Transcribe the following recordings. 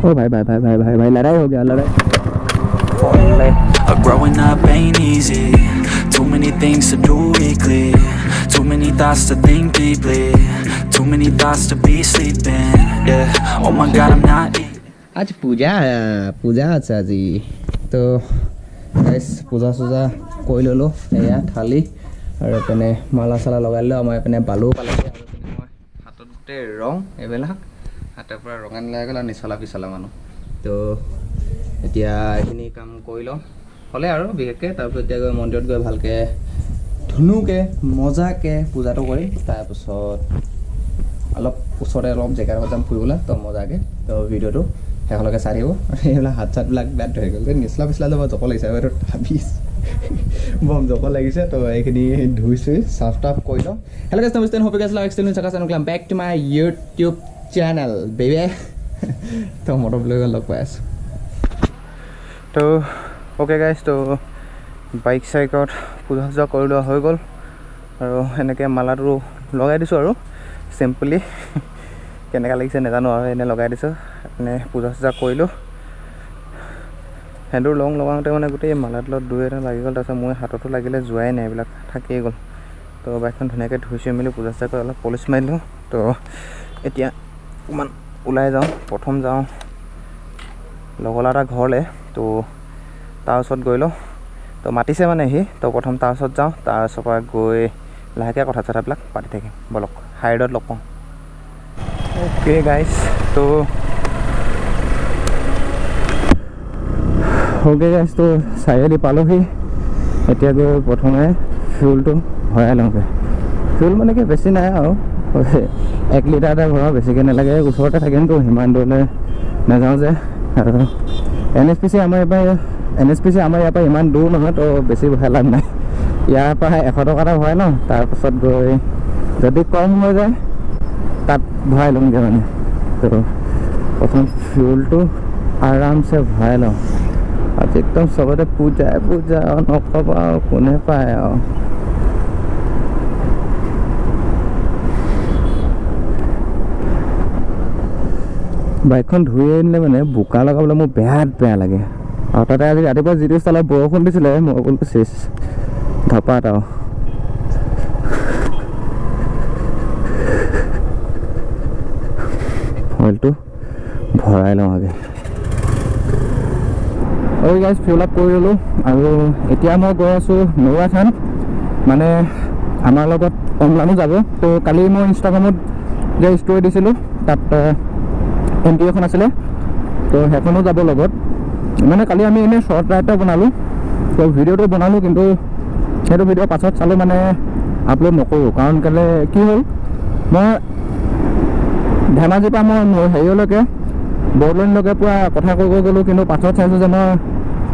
ओ भाई लड़ाई हो गया लड़ाई Growing up ain't easy. Too many things to do weekly. Too many thoughts to think deeply. Too many thoughts to be sleeping. Yeah. Oh my God, I'm not eating. आज पूजा আছে আজি তো guys পূজা কৰি ললো এয়া থালি আৰু এনে মালা চালা লগাই ললো আমাৰ এনে বালু পালেগে আৰু মই হাতত গোটে ৰং এবেলাক হাতৰ পৰা ৰঙা লাগি গ'ল নিছলা পিছলা মানুহ তো এতিয়া এখিনি কাম কৰি লওঁ হলে আৰু বিশেষকৈ তাৰপিছত এতিয়া গৈ মন্দিৰত গৈ ভালকৈ ধুনুকে মজাকে পূজাটো কৰি তাৰপিছত অলপ ওচৰতে অলপ জেগাৰ যাম ফুৰিবলৈ তো মজাকে তো ভিডিঅ'টো শেষলৈকে চাই দিব এইবিলাক হাত চাতবিলাক বেয়া ধৰি গ'ল নিচলা পিছলা যাব জক লাগিছে এইটো ভাবিছ বম জক লাগিছে তো এইখিনি ধুই চুই চাফ টাফ কৰি লওঁ হেল্ল' গাইছ নমস্তে হোপ গাইছ লাইক ষ্টেল চাকা channel back to my YouTube channel বেবি তো মটৰ লৈ লগ পাই আছোঁ তো অ'কে গাইছ তো বাইক চাইকত পূজা চূজা কৰি লোৱা হৈ গ'ল আৰু এনেকৈ মালাটো লগাই দিছোঁ আৰু চিম্পলি কেনেকুৱা লাগিছে নাজানো আৰু এনে লগাই দিছোঁ এনে পূজা চূজা কৰিলোঁ সেন্দুৰ লং লগাওঁতে মানে গোটেই মালাত দুই এটা লাগি গ'ল তাৰপিছত মই হাততো লাগিলে যোৱাই নাই এইবিলাক থাকিয়ে গ'ল তো বাইকখন ধুনীয়াকৈ ধুই চুই মেলি পূজা চূজা কৰি অলপ পলিচ মাৰিলোঁ তো এতিয়া অকণমান ওলাই যাওঁ প্ৰথম যাওঁ লগৰ এটা ঘৰলৈ তো তাৰ ওচৰত গৈ লওঁ তো মাতিছে মানে সি তো প্ৰথম তাৰ ওচৰত যাওঁ তাৰ ওচৰৰ পৰা গৈ লাহেকৈ কথা চথাবিলাক পাতি থাকিম বলক হাইডত লগ পাওঁ অ'কে গাইছ তো অ'কে গাইছ তো চাৰিআলি পালোহি এতিয়া গৈ প্ৰথমে ফিউলটো ভৰাই লওঁগৈ ফিউল মানে কি বেছি নাই আৰু 1 লিটাৰ এটা ভৰাওঁ বেছিকৈ নালাগে ওচৰতে থাকিমতো সিমান দূৰলৈ নাযাওঁ যে আৰু NSPC আমাৰ ইয়াৰ পৰা ইমান দূৰ নহয় তো বেছি ভৰাই লাভ নাই ইয়াৰ পৰা 100 টকা এটা ভৰাই লওঁ তাৰপাছত গৈ যদি কম হৈ যায় তাত ভৰাই লওঁগৈ মানে তো প্ৰথম ফিউলটো আৰামছে ভৰাই লওঁ আজি একদম চবতে পূজা নক'বা আৰু কোনে পায় আৰু বাইকখন ধুই আনিলে মানে বোকা লগাবলৈ মোৰ বেয়া লাগে আৰু তাতে আজি ৰাতিপুৱা যিটো ষ্টাইলত বৰষুণ দিছিলে মই বোলো চেচ ধপাত আৰু অইলটো ভৰাই লওঁ আগে অ'কে গাইছ ফিউল আপ কৰি ল'লোঁ আৰু এতিয়া মই গৈ আছোঁ নৌৰা থান মানে আমাৰ লগত অমলানো যাব তো কালি মই ইনষ্টাগ্ৰামত যে ষ্টৰি দিছিলোঁ তাত এণ্ট্ৰি এখন আছিলে তো সেইখনো যাব লগত মানে কালি আমি এনেই শ্বৰ্ট ৰাইড এটা বনালোঁ তো ভিডিঅ'টো বনালোঁ কিন্তু সেইটো ভিডিঅ' পাছত চালোঁ মানে আপলোড নকৰোঁ কাৰণ কেলৈ কি হ'ল মই ধেমাজিৰ পৰা মই হেৰিলৈকে বৰদলৈলৈকে পূৰা কথা কৈ গ'লোঁ কিন্তু পাছত চাইছোঁ যে মই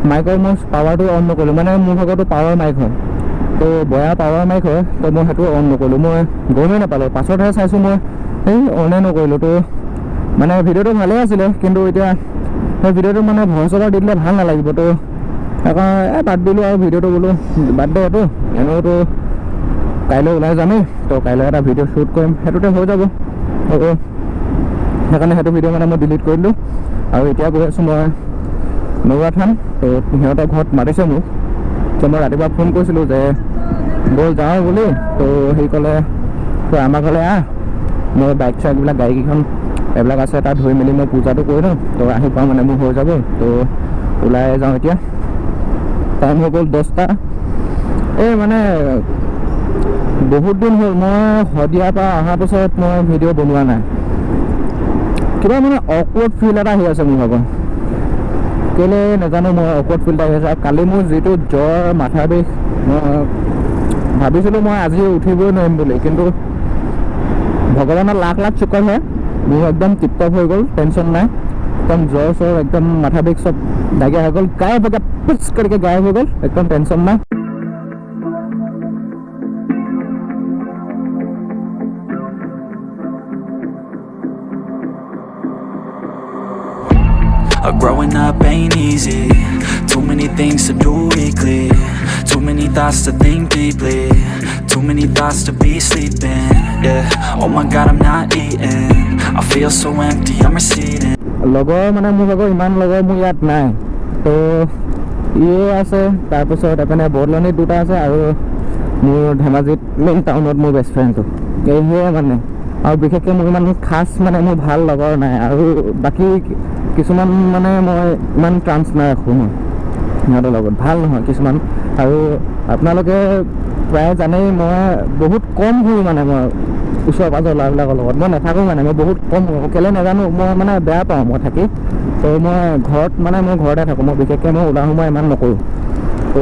মাইকৰ মই পাৱাৰটো অন নকৰিলোঁ মানে মোৰ ভাগৰটো পাৱাৰ মাইক হয় তো বয়া পাৱাৰ মাইক হয় তো মই সেইটো অন নকৰিলোঁ মই গমেই নাপালোঁ পাছতহে চাইছোঁ মই অনে নকৰিলোঁ তো মানে ভিডিঅ'টো ভালেই আছিলে কিন্তু এতিয়া সেই ভিডিঅ'টো মানে ভইচ অভাৰ দি দিলে ভাল নালাগিব তো সেইকাৰণে বাদ দিলোঁ আৰু ভিডিঅ'টো বোলো বাদ দে এইটো এনেওতো কাইলৈ ওলাই যামেই তো কাইলৈ এটা ভিডিঅ' শ্বুট কৰিম সেইটোতে হৈ যাব আৰু সেইকাৰণে সেইটো ভিডিঅ' মানে মই ডিলিট কৰি দিলোঁ আৰু এতিয়া গৈ আছোঁ মই নৌৰা থান তো সিহঁতৰ ঘৰত মাতিছে মোক তো মই ৰাতিপুৱা ফোন কৰিছিলোঁ যে ব'ল যাওঁ বুলি তো সি ক'লে তো আমাৰ ঘৰলৈ মই বাইক চাইকবিলাক গাড়ীকেইখন এইবিলাক আছে তাত ধুই মেলি মই পূজাটো কৰি লওঁ তো আহি পাওঁ মানে মোৰ হৈ যাব তো ওলাই যাওঁ এতিয়া টাইম হৈ গ'ল 10টা এই মানে বহুত দিন হ'ল মই শদিয়াৰ পৰা অহাৰ পাছত মই ভিডিঅ' বনোৱা নাই কিবা মানে অকৱাৰ্ড ফিল এটা আহি আছে মোৰ ভাগৰ কেলৈ নাজানো মই অকৱাৰ্ড ফিল এটা আহি আছে আৰু কালি মোৰ যিটো জ্বৰ মাথা বিষ মই ভাবিছিলোঁ মই আজি উঠিবই নোৱাৰিম বুলি কিন্তু ভগৱানৰ লাখ চুকৰ হয় মোৰ একদম টিপটপ হৈ গ'ল টেনশ্যন নাই একদম জ্বৰ চৰ একদম মাথা বিষ চব নাইকিয়া হৈ গ'ল গায়ব হৈ গ'ল পুচ কৰিকে গায়ব হৈ গ'ল একদম টেনশ্যন নাই Growing up ain't easy. Too many things to do weekly. Too many thoughts to think deeply. Too many thoughts to be sleeping. Yeah. Oh my God, I'm not eating. I feel so empty, I'm receding. লগৰ মানে মোৰ ভাগৰ ইমান লগৰ মোৰ ইয়াত নাই তো ইয়ে আছে তাৰপিছত এপিনে বৰদলনিত দুটা আছে আৰু মোৰ ধেমাজিত মেইন টাউনত মোৰ বেষ্ট ফ্ৰেণ্ডটো এইহে মানে আৰু বিশেষকৈ মোৰ ইমান খাছ মানে মোৰ ভাল লগৰ নাই আৰু বাকী কিছুমান মানে মই ইমান ট্ৰান্স নাৰাখোঁ মই সিহঁতৰ লগত ভাল নহয় কিছুমান আৰু আপোনালোকে প্ৰায় জানেই মই বহুত কম ঘূৰোঁ মানে মই ওচৰ পাঁজৰ ল'ৰাবিলাকৰ লগত মই নাথাকোঁ মানে মই বহুত কম কেলৈ নাজানো মই মানে বেয়া পাওঁ মই থাকি তো মই ঘৰত মানে মোৰ ঘৰতে থাকোঁ মই বিশেষকৈ মই ওলাই সোমাই ইমান নকৰোঁ তো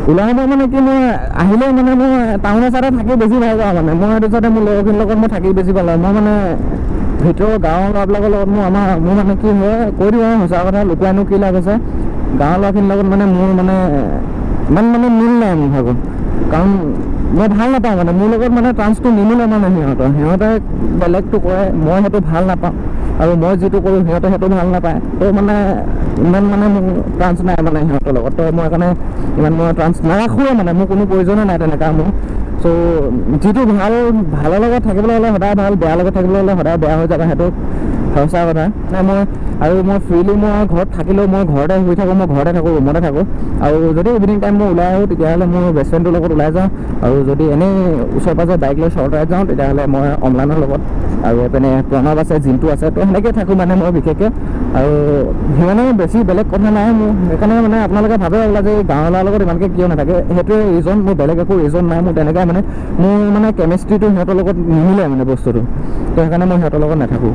ওলাই সোমাই মানে কি মই আহিলেও মানে মই টাউনৰ ছাইডে থাকি বেছি ভাল পাওঁ মানে মই সেইটো চাইডে মোৰ লগৰখিনিৰ লগত মই থাকি বেছি ভাল পাওঁ মই মানে ভিতৰৰ গাঁৱৰ ল'ৰাবিলাকৰ লগত মোৰ মানে কি হয় কৈ দিওঁ আৰু সঁচা কথা লুকুৱাইনো কি লাভ আছে গাঁৱৰ ল'ৰাখিনিৰ লগত মানে মোৰ মানে ইমান মানে মিল নাই মোৰ ভাগৰ কাৰণ মই ভাল নাপাওঁ মানে মোৰ লগত মানে ট্ৰান্সটো নিমিলে মানে সিহঁতে বেলেগটো কৰে মই সেইটো ভাল নাপাওঁ আৰু মই যিটো কৰোঁ সিহঁতে সেইটো ভাল নাপায় তো মানে ইমান মানে মোৰ ট্ৰান্স নাই মানে সিহঁতৰ লগত তো মই সেইকাৰণে ইমান মই ট্ৰান্স নাৰাখোঁৱে মানে মোৰ কোনো প্ৰয়োজনে নাই তেনেকুৱা মোৰ চ' যিটো ভালৰ লগত থাকিবলৈ হ'লে সদায় ভাল বেয়াৰ লগত থাকিবলৈ হ'লে সদায় বেয়া হৈ যাব সেইটো সঁচা কথা নাই মই ফ্ৰীলি মই ঘৰত থাকিলেও মই ঘৰতে শুই থাকোঁ মই ঘৰতে থাকোঁ ৰুমতে থাকোঁ আৰু যদি ইভিনিং টাইম মই ওলাই আহোঁ তেতিয়াহ'লে মোৰ বেষ্ট ফ্ৰেণ্ডটোৰ লগত ওলাই যাওঁ আৰু যদি এনেই ওচৰে পাঁজৰে বাইক লৈ শ্বৰ্ট ৰাইড যাওঁ তেতিয়াহ'লে মই অম্লানৰ লগত আৰু এইপিনে প্ৰণৱ আছে জিন্তু আছে তো সেনেকৈ থাকোঁ মানে মই বিশেষকৈ আৰু সিমানে বেছি বেলেগ কথা নাই মোৰ সেইকাৰণে মানে আপোনালোকে ভাবে ওলা যে গাঁৱৰ ল'ৰাৰ লগত ইমানকৈ কিয় নাথাকে সেইটোৱে ৰিজন মোৰ বেলেগ একো ৰিজন নাই মোৰ তেনেকৈ মানে মোৰ মানে কেমেষ্ট্ৰিটো সিহঁতৰ লগত নিমিলে মানে বস্তুটো তো সেইকাৰণে মই সিহঁতৰ লগত নাথাকোঁ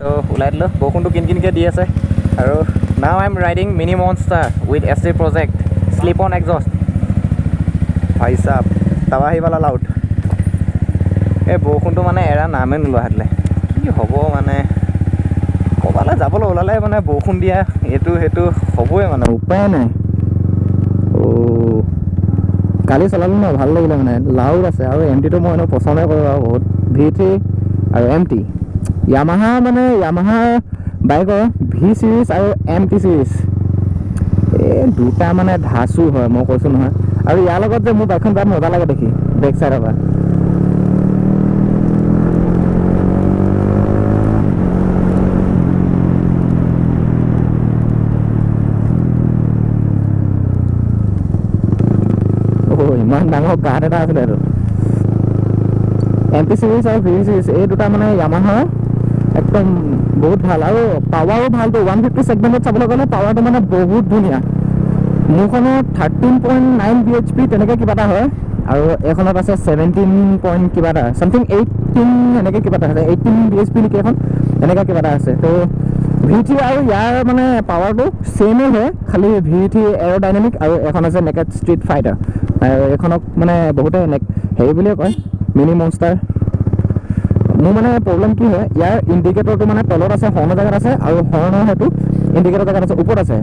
তো ওলাই দিলোঁ বৰষুণটো কিনকিনকৈ দি আছে আৰু now I am riding mini monster with S T project slip on exhaust ভাই চাপ তাৱাহি বালা লাউড এই বৰষুণটো মানে এৰা নামে নোলোৱা হাতলে কি হ'ব মানে ক'ৰবালৈ যাবলৈ ওলালে মানে বৰষুণ দিয়া এইটো সেইটো হ'বই মানে উপায় নাই কালি চলালোঁ ন ভাল লাগিলে মানে লাউড আছে আৰু এম টিটো মই এনেও পচন্দে কৰোঁ আৰু বহুত V3 আৰু MT য়ামাহা বাইকৰ V চিৰিজ আৰু MT চিৰিজ এই দুটা মানে ধাচু হয় মই কৈছোঁ নহয় আৰু ইয়াৰ লগত যে মোৰ বাইকখন তাত মজা লাগে দেখি বেক চাইডৰ পৰা ইমান ডাঙৰ কাঠ এটা আছিলে এইটো MT চিৰিজ আৰু V চিৰিজ এই দুটা মানে য়ামাহাৰ একদম বহুত ভাল আৰু পাৱাৰো ভালটো 150 ছেগমেণ্টত চাবলৈ গ'লে পাৱাৰটো মানে বহুত ধুনীয়া মোৰখনত 13.9 bhp তেনেকৈ কিবা এটা হয় আৰু এইখনত আছে 17 পইণ্ট কিবা এটা চামথিং 18 এনেকৈ কিবা এটা আছে 18 bhp নেকি এখন এনেকৈ কিবা এটা আছে তো V3 আৰু ইয়াৰ মানে পাৱাৰটো ছেমেই হয় খালি V3 এৰোডাইনামিক আৰু এখন আছে নেকেড ষ্ট্ৰীট ফাইটাৰ এইখনক মানে বহুতে হেৰি বুলিয়ে কয় মিনি মনষ্টাৰ মোৰ মানে প্ৰব্লেম কি হয় ইয়াৰ ইণ্ডিকেটৰটো মানে তলত আছে হৰ্ণৰ জেগাত আছে আৰু হৰ্ণৰ সেইটো ইণ্ডিকেটৰ জেগাত আছে ওপৰত আছে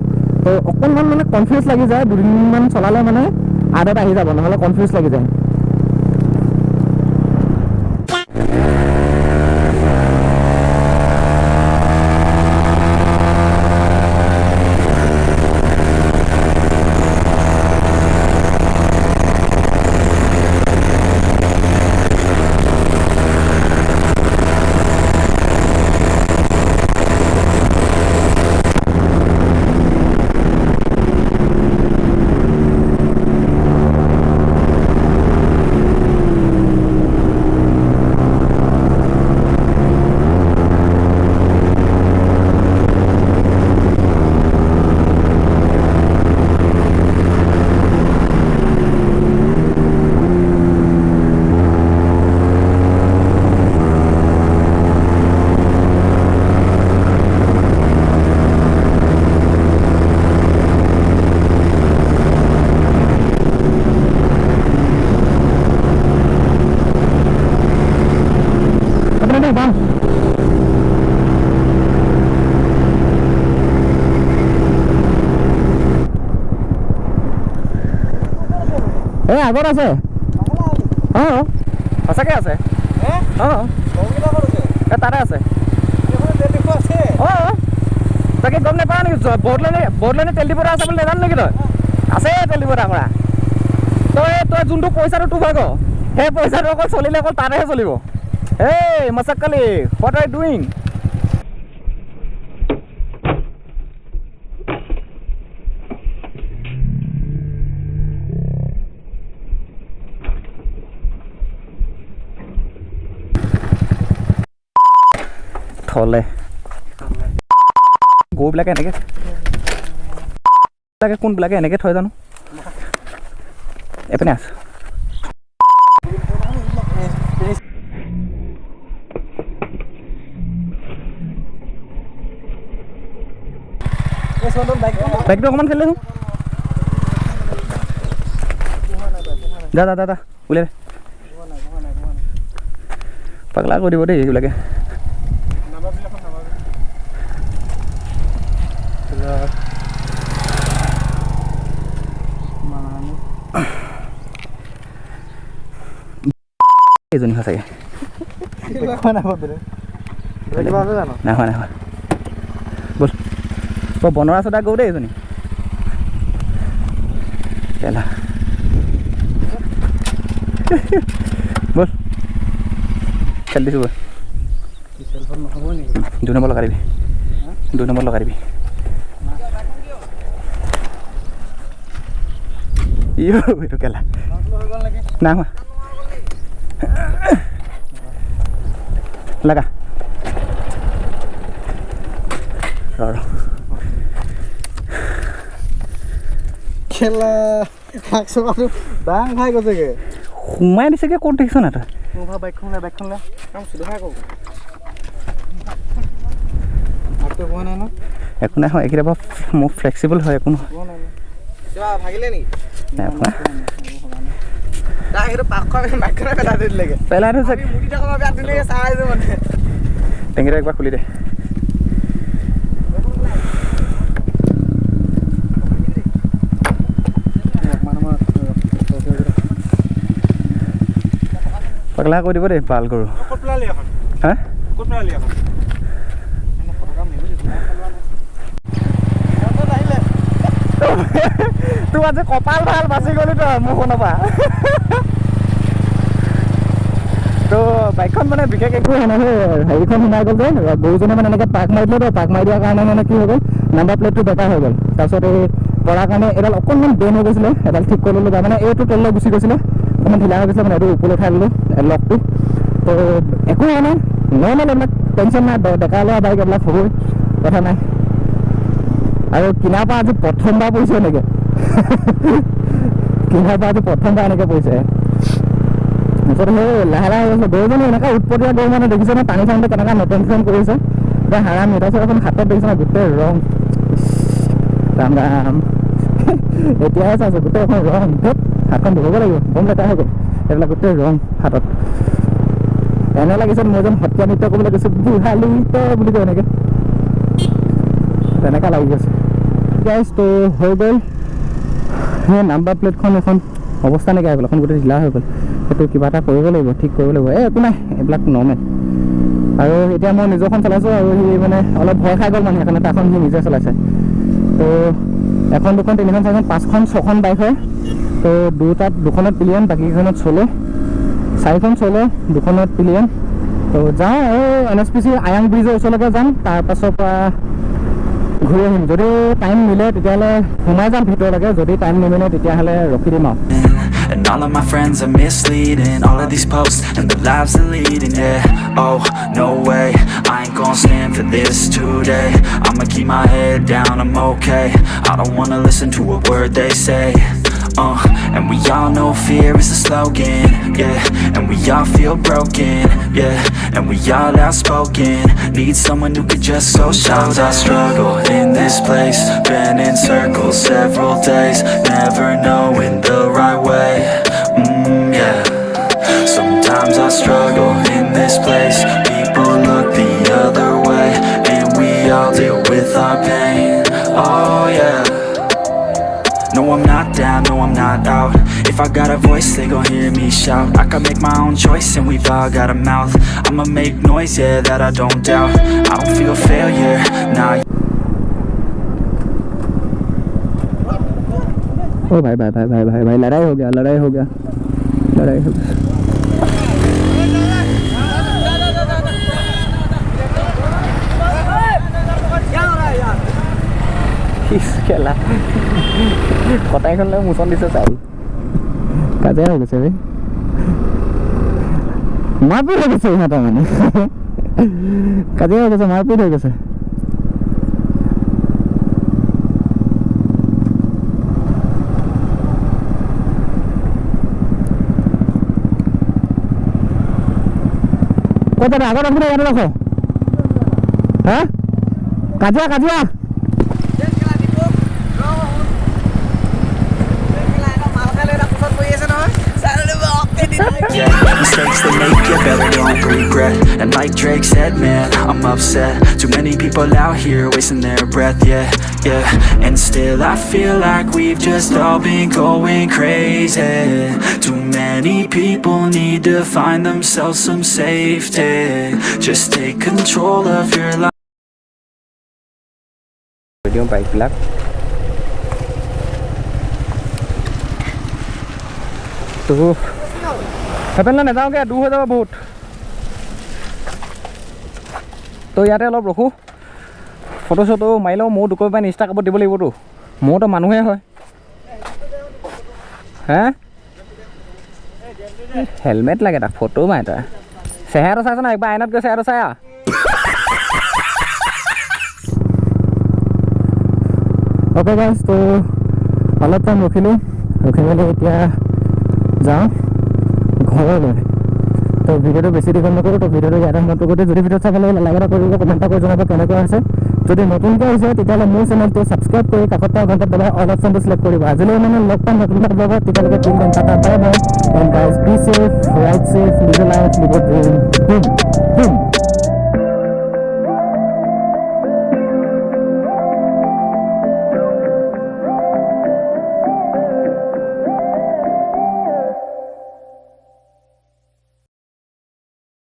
তো অকণমান মানে কনফিউজ লাগি যায় দুদিনমান চলালে মানে আদত আহি যাব নহ'লে কনফিউজ লাগি যায় এই আগত আছে অঁ সঁচাকৈ আছে অঁ তাতে আছে অঁ তাকে গম নাপাওঁ নেকি বৰ্ডলেণ্ডে তেল ডিপু এটা আছে বুলি নাজানো নেকি তই আছে তেল ডিপু এটা কৰা তই যোনটো পইচাটো তোৰ ভাগ সেই পইচাটো অকল চলিলে অকল তাতেহে চলিব Hey, Masakali, what are you doing? থলে গৰুবিলাকে এনেকৈ কোনবিলাকে এনেকৈ থয় জানো এপিনে আছে বাইকটো অকণমান খেলিলে যা যা যা যা উলিয়াই দে পাগলা কৰি দিব দেই এইবিলাকে এজনী সঁচাকৈ নাই হোৱা বল বৰ বনৰা চদা গৰু দেই এজনী কেলা বল খেল দিছোঁ বল 2 নম্বৰ লগাই দিবি 2 নম্বৰ লগাই দিবি এইটো কেলা নাই হোৱা লাগা খেলা দাং খাই গৈছেগে সোমাই দিছেগে ক'ত দেখিছ না তই বাইকখন লে কাম চিধা কৰো আগতে পোৱা নাই ন একো নাই হয় কেতিয়াবা মোৰ ফ্লেক্সিবল হয় একো নহয় কিবা ভাগিলে নেকি নাই পোৱা তাক সেইটো পাকখন বাইকখনে পেলাই দিলেগে পেলাই থৈছে মুঠি থকা বেয়া দিলেগে চাই যে মানে টেংকিটা একবাৰ খুলি দে পাগলা কৰি দিব দেই ভাল কৰোঁ হা তোৰ আজি কপাল ভাল বাচি গ'লি তই মোৰখনৰ পৰা তো বাইকখন মানে বিশেষ একো নহয় হেৰিখন সোমাই গ'ল যে গৰুজনে মানে এনেকৈ পাক মাৰি দিলে তো পাক মাৰি দিয়াৰ কাৰণে মানে কি হৈ গ'ল নাম্বাৰ প্লেটটো বেকাৰ হৈ গ'ল তাৰপিছত এই পৰাৰ কাৰণে এডাল অকণমান বেন হৈ গৈছিলে এডাল ঠিক কৰি ল'লোঁ মানে এইটো তললৈ গুচি গৈছিলে অকণমান ঢিলা হৈ গৈছিলে মানে এইটো ওপৰলৈ উঠাই ল'লোঁ লকটো তো একো হোৱা নাই নৰ্মেল এইবিলাক টেনশ্যন নাই ডেকা লোৱা বাইক এইবিলাক হ'বই কথা নাই আৰু কিনাৰ পৰা আজি প্ৰথমবাৰ পৰিছে এনেকৈ কিনাৰ পৰা আজি প্ৰথমবাৰ এনেকৈ পৰিছে তাৰপিছত সেই লাহে লাহে গৈছে গৰুজনী এনেকৈ উৎপতীয়া গৰু মানে দেখিছে নহয় টানি থাকোঁতে কেনেকৈ নতুন কৰিছে এতিয়া হাৰাম তাৰপিছত এখন হাতত দেখিছে নহয় গোটেই ৰং ৰাম ৰাম এতিয়াহে চাইছোঁ গোটেই এখন ৰং ধৰক হাতখন ধুব লাগিব বম লেতেৰা হৈ গ'ল এইবিলাক গোটেই ৰং হাতত এনে লাগিছে মই যেন সত্ৰীয়া নৃত্য কৰিবলৈ গৈছোঁ বুঢ়ালী বুলি কয় এনেকৈ তেনেকুৱা লাগি গৈছে গাইজ তো হৈ গ'ল সেই নাম্বাৰ প্লেটখন এখন অৱস্থা নাইকিয়া হৈ গ'ল এখন গোটেই ঢিলা হৈ গ'ল সেইটো কিবা এটা কৰিব লাগিব ঠিক কৰিব লাগিব একো নাই এইবিলাক নৰ্মেল আৰু এতিয়া মই নিজৰখন চলাইছোঁ আৰু সি মানে অলপ ভয় খাই গ'ল মানে সেইকাৰণে তাৰখন সি নিজে চলাইছে তো এখন দুখন তিনিখন চাৰিখন পাঁচখন ছখন বাইক হয় তো দুখনত পিলিয়ন বাকীকেইখনত চলো 4খন চলো 2খনত পিলিয়ন তো যাওঁ এই NSPC আয়াং ব্ৰিজৰ ওচৰলৈকে যাম তাৰপাছৰ পৰা ঘূৰি আহিম যদি টাইম মিলে তেতিয়াহ'লে সোমাই যাম ভিতৰলৈকে যদি টাইম নিমিলে তেতিয়াহ'লে ৰখি দিম আৰু And all of my friends are misleading. All of these posts and the lives they're leading, yeah. Oh, no way, I ain't gon' stand for this today. I'ma keep my head down, I'm okay. I don't wanna listen to a word they say. And we all know fear is a slogan, yeah. And we all feel broken, yeah. And we all outspoken. Need someone who could just so sometimes I struggle in this place. Been in circles several days, never knowing the right way. Yeah. Sometimes I struggle in this place. People look the other way, and we all deal with our pain. Oh yeah. No, I'm not down, no, I'm not out. If I got a voice, they gon' hear me shout. I can make my own choice and we've all got a mouth. I'ma make noise, yeah, that I don't doubt. I don't feel failure, nah. ओ भाई भाई भाई भाई भाई भाई लड़ाई हो गया খেলা কটাইখন লৈ মোচন দিছে চাই কাজিয়া হৈ গৈছে বে মাৰপিট হৈ গৈছে ইহঁতৰ মানে কাজিয়া হৈ গৈছে মাৰপিট হৈ গৈছে ক'ত আগত ৰাখো ইয়াতে ৰাখো হা কাজিয়া কাজিয়া Yeah, mistakes they make you better don't regret. And like Drake said, man, I'm upset. Too many people out here wasting their breath, yeah. And still I feel like we've just all been going crazy. Too many people need to find themselves some safety. Just take control of your life. Video bike black. তো সেইফালে নাযাওঁগৈ দূৰ হৈ যাব বহুত তো ইয়াতে অলপ ৰখোঁ photo চটো মাৰি লওঁ ময়ো দুকপি পাই ইনষ্টা কাপত দিব লাগিবতো ময়োতো মানুহে হয় হে হেলমেট লাগে তাক ফটো মাৰে তই চেহেৰাটো চাইছ না একবাৰ আইনাত গৈ চেহেৰাটো চাই অ'কে গাইজ তো অলপ টাইম ৰখি মেলি এতিয়া যাওঁ ঘৰলৈ তো ভিডিঅ'টো বেছি দীঘল নকৰোঁ তো ভিডিঅ'টো ইয়াতে সমাপ্ত কৰি যদি ভিডিঅ' চাই ভাল লাগিলে লাইক এটা কৰিব কমেণ্ট এটা কৰি জনাব কেনেকুৱা হৈছে যদি নতুনকৈ আহিছে তেতিয়াহ'লে মোৰ চেনেলটো ছাবস্ক্ৰাইব কৰি কাষত থকা ঘণ্টাত দবাই অল অপশ্যনটো চিলেক্ট কৰিব আজিলৈ মানে লগ পাম নতুন এটা ব্লগত তেতিয়ালৈকে team tata bye bye and guys be safe ride safe live life live dream